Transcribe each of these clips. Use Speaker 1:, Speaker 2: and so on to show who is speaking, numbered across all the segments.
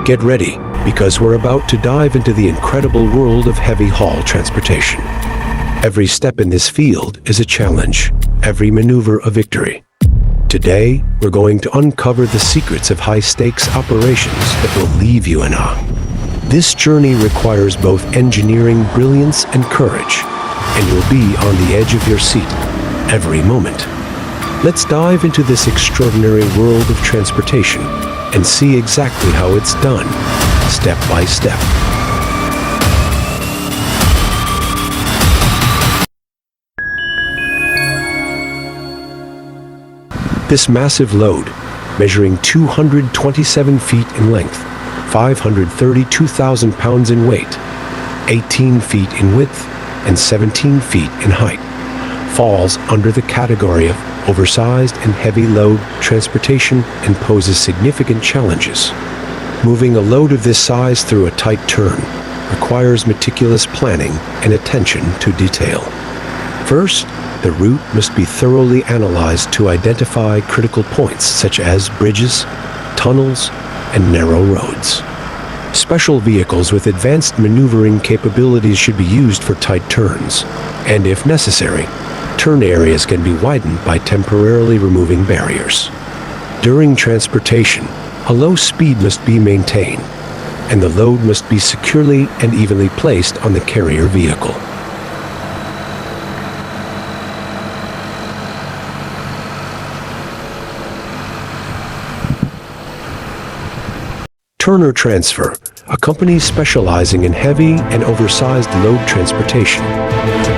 Speaker 1: Get ready, because we're about to dive into the incredible world of heavy haul transportation. Every step in this field is a challenge, every maneuver a victory. Today, we're going to uncover the secrets of high-stakes operations that will leave you in awe. This journey requires both engineering brilliance and courage, and you'll be on the edge of your seat every moment. Let's dive into this extraordinary world of transportation and see exactly how it's done, step by step. This massive load, measuring 227 feet in length, 532,000 pounds in weight, 18 feet in width, and 17 feet in height, falls under the category of oversized and heavy load transportation and poses significant challenges. Moving a load of this size through a tight turn requires meticulous planning and attention to detail. First, the route must be thoroughly analyzed to identify critical points such as bridges, tunnels, and narrow roads. Special vehicles with advanced maneuvering capabilities should be used for tight turns, and if necessary, turn areas can be widened by temporarily removing barriers. During transportation, a low speed must be maintained, and the load must be securely and evenly placed on the carrier vehicle. Turner Transfer, a company specializing in heavy and oversized load transportation,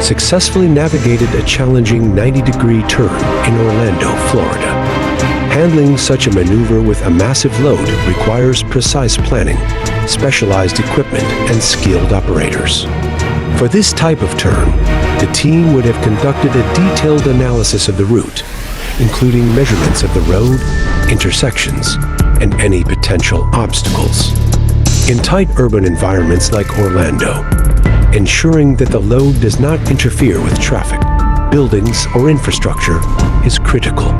Speaker 1: successfully navigated a challenging 90-degree turn in Orlando, Florida. Handling such a maneuver with a massive load requires precise planning, specialized equipment, and skilled operators. For this type of turn, the team would have conducted a detailed analysis of the route, including measurements of the road, intersections, and any potential obstacles. In tight urban environments like Orlando, ensuring that the load does not interfere with traffic, buildings, or infrastructure is critical.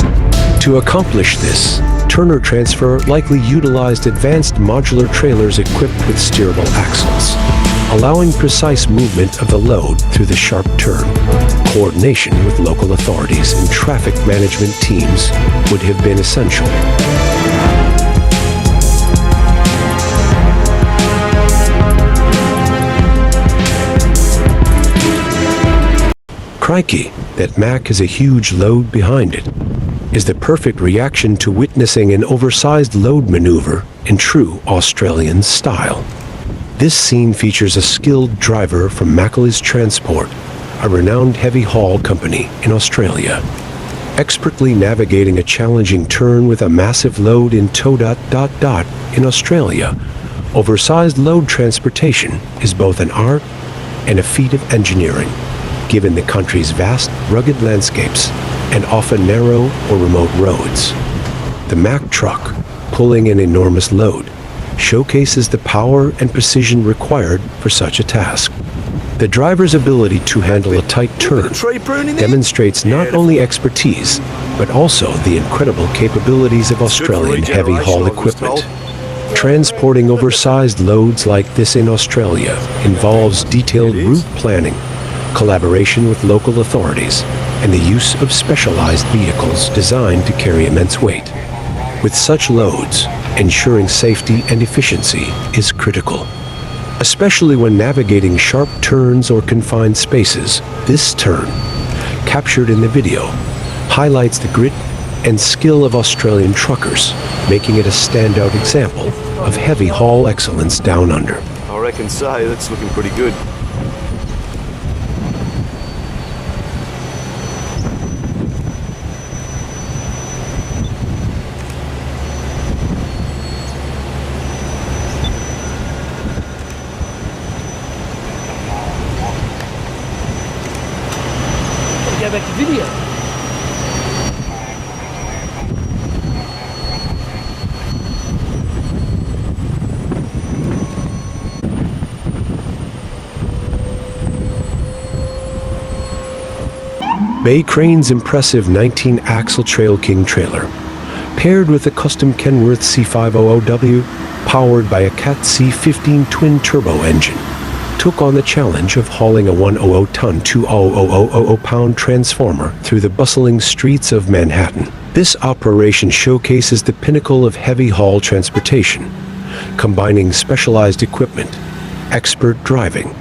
Speaker 1: To accomplish this, Turner Transfer likely utilized advanced modular trailers equipped with steerable axles, allowing precise movement of the load through the sharp turn. Coordination with local authorities and traffic management teams would have been essential. Crikey, that Mac has a huge load behind it, is the perfect reaction to witnessing an oversized load maneuver in true Australian style. This scene features a skilled driver from Macleay's Transport, a renowned heavy haul company in Australia. Expertly navigating a challenging turn with a massive load in tow. In Australia, oversized load transportation is both an art and a feat of engineering, given the country's vast, rugged landscapes and often narrow or remote roads. The Mack truck, pulling an enormous load, showcases the power and precision required for such a task. The driver's ability to handle a tight turn demonstrates not only expertise, but also the incredible capabilities of Australian heavy haul equipment. Transporting oversized loads like this in Australia involves detailed route planning, collaboration with local authorities, and the use of specialized vehicles designed to carry immense weight. With such loads, ensuring safety and efficiency is critical. Especially when navigating sharp turns or confined spaces, this turn, captured in the video, highlights the grit and skill of Australian truckers, making it a standout example of heavy haul excellence down under.
Speaker 2: I reckon so. That's looking pretty good.
Speaker 3: Go back to video.
Speaker 1: Bay Crane's impressive 19-axle Trail King trailer, Paired with a custom Kenworth C500W, powered by a Cat C15 twin-turbo engine, took on the challenge of hauling a 100-ton, 2,000 transformer through the bustling streets of Manhattan. This operation showcases the pinnacle of heavy-haul transportation, combining specialized equipment, expert driving,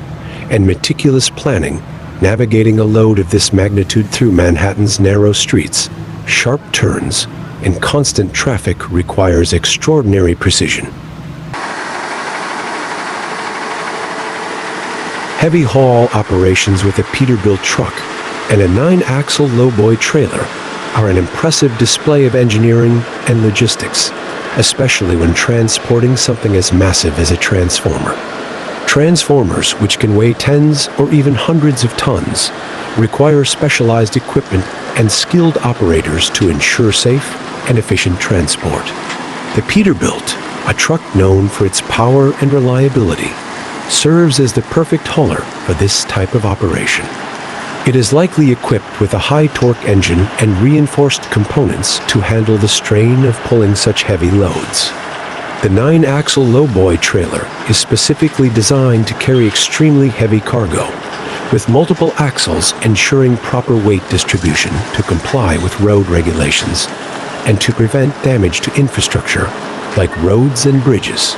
Speaker 1: and meticulous planning. Navigating a load of this magnitude through Manhattan's narrow streets, sharp turns, and constant traffic requires extraordinary precision. Heavy haul operations with a Peterbilt truck and a 9-axle lowboy trailer are an impressive display of engineering and logistics, especially when transporting something as massive as a transformer. Transformers, which can weigh tens or even hundreds of tons, require specialized equipment and skilled operators to ensure safe and efficient transport. The Peterbilt, a truck known for its power and reliability, serves as the perfect hauler for this type of operation. It is likely equipped with a high-torque engine and reinforced components to handle the strain of pulling such heavy loads. The 9-axle lowboy trailer is specifically designed to carry extremely heavy cargo, with multiple axles ensuring proper weight distribution to comply with road regulations and to prevent damage to infrastructure like roads and bridges.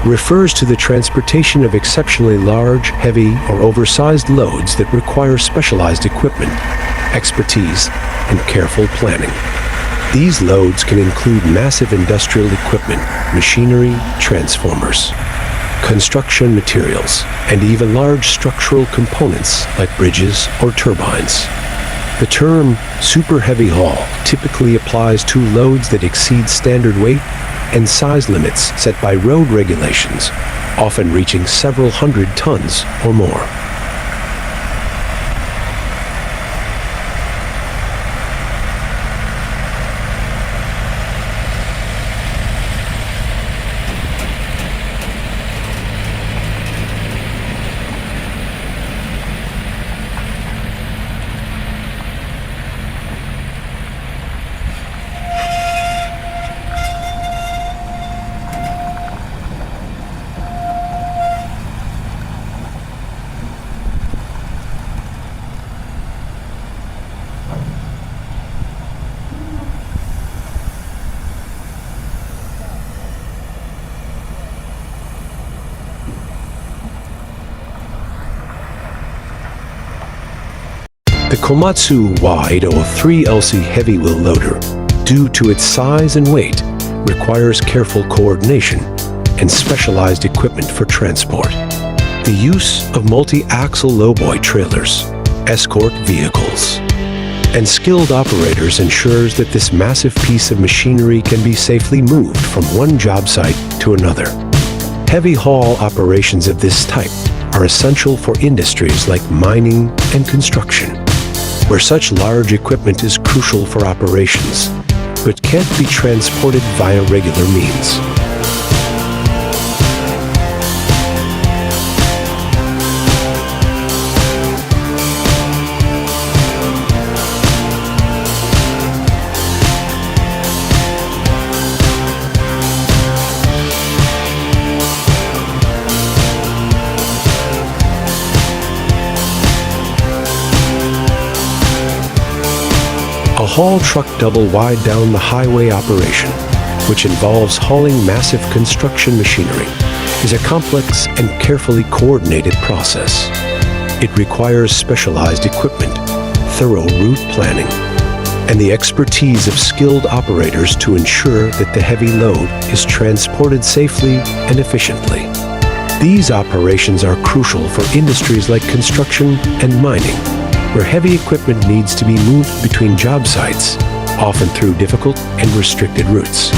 Speaker 1: Refers to the transportation of exceptionally large, heavy, or oversized loads that require specialized equipment, expertise, and careful planning. These loads can include massive industrial equipment, machinery, transformers, construction materials, and even large structural components like bridges or turbines. The term super heavy haul typically applies to loads that exceed standard weight and size limits set by road regulations, often reaching several hundred tons or more. The Komatsu Y803LC heavy wheel loader, due to its size and weight, requires careful coordination and specialized equipment for transport. The use of multi-axle lowboy trailers, escort vehicles, and skilled operators ensures that this massive piece of machinery can be safely moved from one job site to another. Heavy haul operations of this type are essential for industries like mining and construction, where such large equipment is crucial for operations, but can't be transported via regular means. A haul truck double wide down the highway operation, which involves hauling massive construction machinery, is a complex and carefully coordinated process. It requires specialized equipment, thorough route planning, and the expertise of skilled operators to ensure that the heavy load is transported safely and efficiently. These operations are crucial for industries like construction and mining, where heavy equipment needs to be moved between job sites, often through difficult and restricted routes.